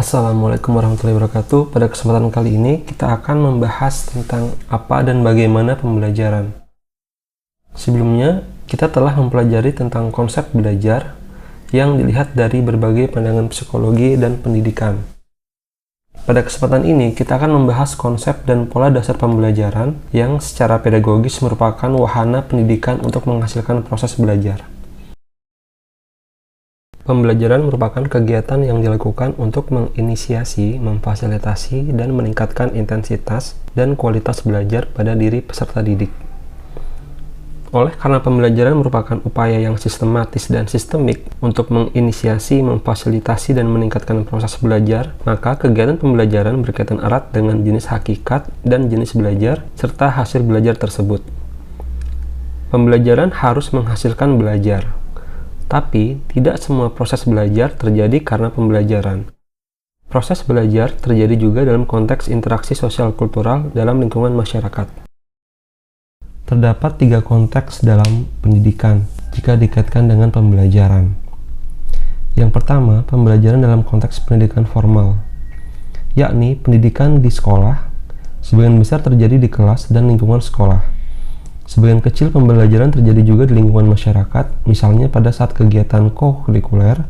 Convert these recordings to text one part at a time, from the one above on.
Assalamualaikum warahmatullahi wabarakatuh. Pada kesempatan kali ini kita akan membahas tentang apa dan bagaimana pembelajaran. Sebelumnya, kita telah mempelajari tentang konsep belajar yang dilihat dari berbagai pandangan psikologi dan pendidikan. Pada kesempatan ini, kita akan membahas konsep dan pola dasar pembelajaran yang secara pedagogis merupakan wahana pendidikan untuk menghasilkan proses belajar. Pembelajaran merupakan kegiatan yang dilakukan untuk menginisiasi, memfasilitasi, dan meningkatkan intensitas dan kualitas belajar pada diri peserta didik. Oleh karena pembelajaran merupakan upaya yang sistematis dan sistemik untuk menginisiasi, memfasilitasi, dan meningkatkan proses belajar, maka kegiatan pembelajaran berkaitan erat dengan jenis hakikat dan jenis belajar, serta hasil belajar tersebut. Pembelajaran harus menghasilkan belajar. Tapi, tidak semua proses belajar terjadi karena pembelajaran. Proses belajar terjadi juga dalam konteks interaksi sosial kultural dalam lingkungan masyarakat. Terdapat 3 konteks dalam pendidikan jika dikaitkan dengan pembelajaran. Yang pertama, pembelajaran dalam konteks pendidikan formal, yakni pendidikan di sekolah, sebagian besar terjadi di kelas dan lingkungan sekolah. Sebagian kecil pembelajaran terjadi juga di lingkungan masyarakat, misalnya pada saat kegiatan kokurikuler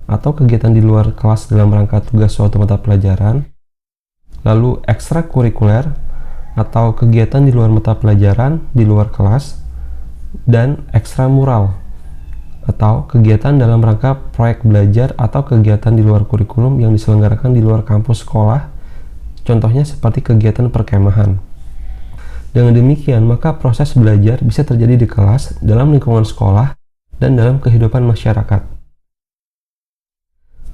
atau kegiatan di luar kelas dalam rangka tugas suatu mata pelajaran, lalu ekstrakurikuler atau kegiatan di luar mata pelajaran di luar kelas, dan ekstramural atau kegiatan dalam rangka proyek belajar atau kegiatan di luar kurikulum yang diselenggarakan di luar kampus sekolah, contohnya seperti kegiatan perkemahan. Dengan demikian, maka proses belajar bisa terjadi di kelas, dalam lingkungan sekolah, dan dalam kehidupan masyarakat.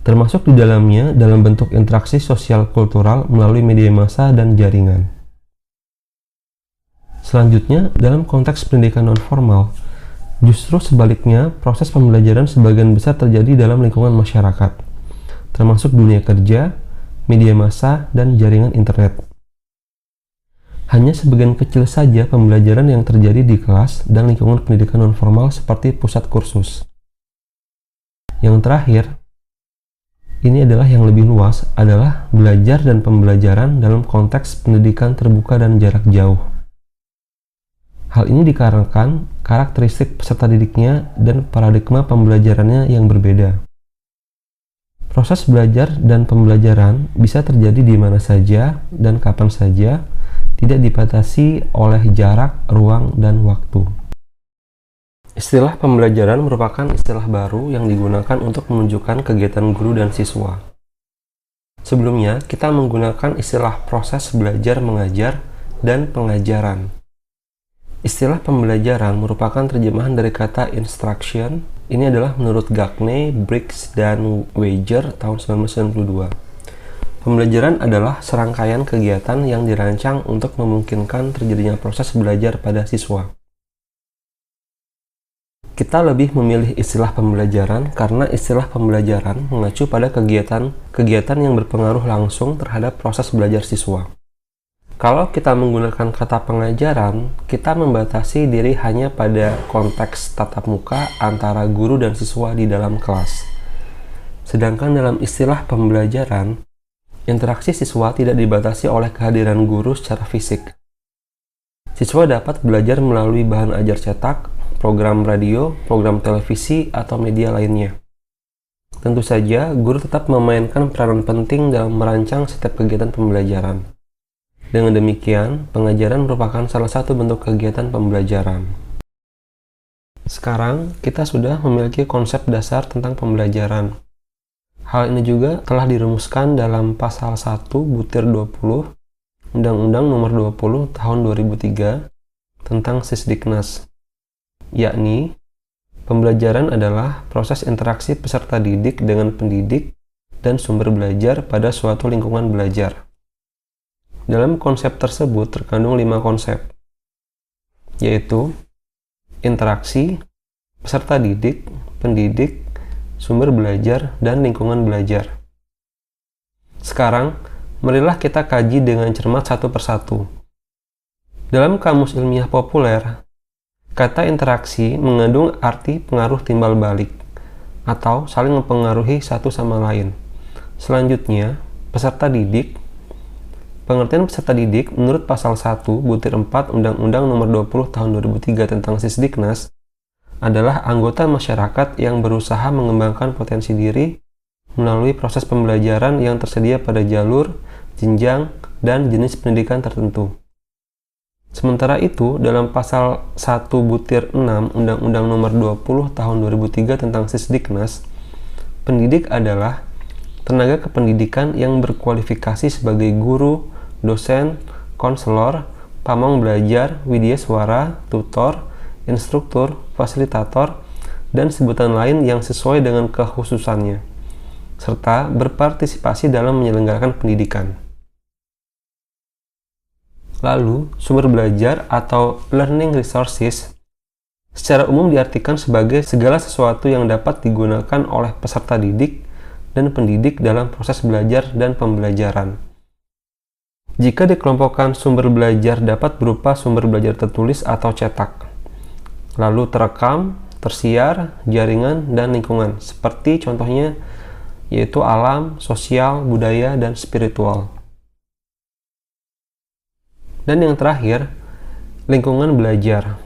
Termasuk di dalamnya dalam bentuk interaksi sosial kultural melalui media massa dan jaringan. Selanjutnya, dalam konteks pendidikan non-formal, justru sebaliknya, proses pembelajaran sebagian besar terjadi dalam lingkungan masyarakat, termasuk dunia kerja, media massa, dan jaringan internet. Hanya sebagian kecil saja pembelajaran yang terjadi di kelas dan lingkungan pendidikan non-formal seperti pusat kursus. Yang terakhir, ini adalah yang lebih luas, adalah belajar dan pembelajaran dalam konteks pendidikan terbuka dan jarak jauh. Hal ini dikarenakan karakteristik peserta didiknya dan paradigma pembelajarannya yang berbeda. Proses belajar dan pembelajaran bisa terjadi di mana saja dan kapan saja, tidak dibatasi oleh jarak, ruang, dan waktu. Istilah pembelajaran merupakan istilah baru yang digunakan untuk menunjukkan kegiatan guru dan siswa. Sebelumnya, kita menggunakan istilah proses belajar mengajar dan pengajaran. Istilah pembelajaran merupakan terjemahan dari kata instruction. Ini adalah menurut Gagne, Briggs, dan Weijer tahun 1992. Pembelajaran adalah serangkaian kegiatan yang dirancang untuk memungkinkan terjadinya proses belajar pada siswa. Kita lebih memilih istilah pembelajaran karena istilah pembelajaran mengacu pada kegiatan yang berpengaruh langsung terhadap proses belajar siswa. Kalau kita menggunakan kata pengajaran, kita membatasi diri hanya pada konteks tatap muka antara guru dan siswa di dalam kelas. Sedangkan dalam istilah pembelajaran, interaksi siswa tidak dibatasi oleh kehadiran guru secara fisik. Siswa dapat belajar melalui bahan ajar cetak, program radio, program televisi, atau media lainnya. Tentu saja, guru tetap memainkan peranan penting dalam merancang setiap kegiatan pembelajaran. Dengan demikian, pengajaran merupakan salah satu bentuk kegiatan pembelajaran. Sekarang, kita sudah memiliki konsep dasar tentang pembelajaran. Hal ini juga telah dirumuskan dalam Pasal 1 Butir 20 Undang-Undang Nomor 20 Tahun 2003 tentang Sisdiknas, yakni pembelajaran adalah proses interaksi peserta didik dengan pendidik dan sumber belajar pada suatu lingkungan belajar. Dalam konsep tersebut terkandung 5 konsep, yaitu interaksi, peserta didik, pendidik, sumber belajar, dan lingkungan belajar. Sekarang, marilah kita kaji dengan cermat satu persatu. Dalam kamus ilmiah populer, kata interaksi mengandung arti pengaruh timbal balik, atau saling mempengaruhi satu sama lain. Selanjutnya, peserta didik. Pengertian peserta didik menurut pasal 1 butir 4 Undang-Undang Nomor 20 Tahun 2003 tentang Sisdiknas adalah anggota masyarakat yang berusaha mengembangkan potensi diri melalui proses pembelajaran yang tersedia pada jalur, jenjang, dan jenis pendidikan tertentu. Sementara itu, dalam pasal 1 butir 6 Undang-Undang Nomor 20 Tahun 2003 tentang Sisdiknas, pendidik adalah tenaga kependidikan yang berkualifikasi sebagai guru, dosen, konselor, pamong belajar, widyaswara, tutor, instruktur, fasilitator, dan sebutan lain yang sesuai dengan kekhususannya, serta berpartisipasi dalam menyelenggarakan pendidikan. Lalu, sumber belajar atau learning resources secara umum diartikan sebagai segala sesuatu yang dapat digunakan oleh peserta didik dan pendidik dalam proses belajar dan pembelajaran. Jika dikelompokkan, sumber belajar dapat berupa sumber belajar tertulis atau cetak, lalu terekam, tersiar, jaringan, dan lingkungan, seperti contohnya yaitu alam, sosial, budaya, dan spiritual. Dan yang terakhir, lingkungan belajar.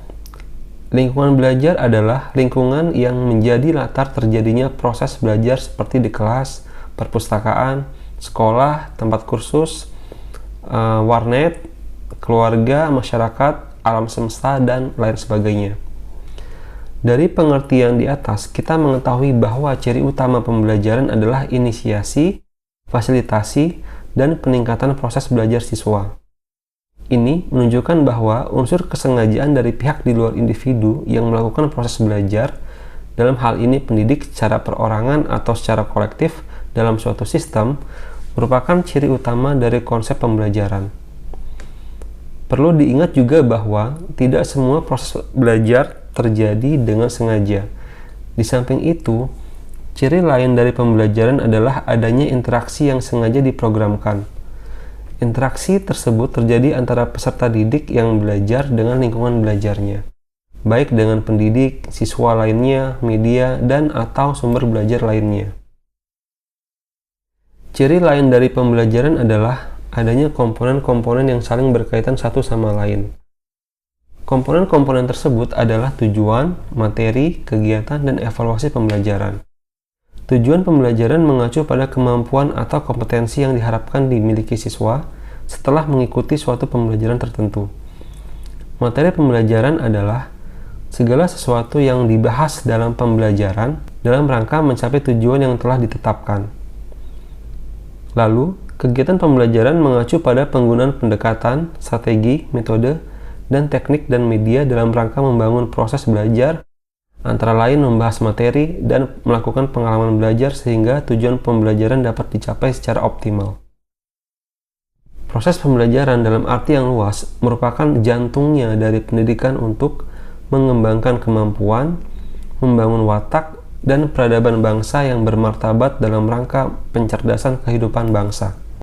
Lingkungan belajar adalah lingkungan yang menjadi latar terjadinya proses belajar seperti di kelas, perpustakaan, sekolah, tempat kursus, warnet, keluarga, masyarakat, alam semesta, dan lain sebagainya. Dari pengertian di atas, kita mengetahui bahwa ciri utama pembelajaran adalah inisiasi, fasilitasi, dan peningkatan proses belajar siswa. Ini menunjukkan bahwa unsur kesengajaan dari pihak di luar individu yang melakukan proses belajar, dalam hal ini pendidik secara perorangan atau secara kolektif dalam suatu sistem, merupakan ciri utama dari konsep pembelajaran. Perlu diingat juga bahwa tidak semua proses belajar terjadi dengan sengaja. Di samping itu, ciri lain dari pembelajaran adalah adanya interaksi yang sengaja diprogramkan. Interaksi tersebut terjadi antara peserta didik yang belajar dengan lingkungan belajarnya, baik dengan pendidik, siswa lainnya, media, dan atau sumber belajar lainnya. Ciri lain dari pembelajaran adalah adanya komponen-komponen yang saling berkaitan satu sama lain. Komponen-komponen tersebut adalah tujuan, materi, kegiatan, dan evaluasi pembelajaran. Tujuan pembelajaran mengacu pada kemampuan atau kompetensi yang diharapkan dimiliki siswa setelah mengikuti suatu pembelajaran tertentu. Materi pembelajaran adalah segala sesuatu yang dibahas dalam pembelajaran dalam rangka mencapai tujuan yang telah ditetapkan. Lalu, kegiatan pembelajaran mengacu pada penggunaan pendekatan, strategi, metode, dan teknik dan media dalam rangka membangun proses belajar, antara lain membahas materi dan melakukan pengalaman belajar sehingga tujuan pembelajaran dapat dicapai secara optimal. Proses pembelajaran dalam arti yang luas merupakan jantungnya dari pendidikan untuk mengembangkan kemampuan, membangun watak, dan peradaban bangsa yang bermartabat dalam rangka pencerdasan kehidupan bangsa.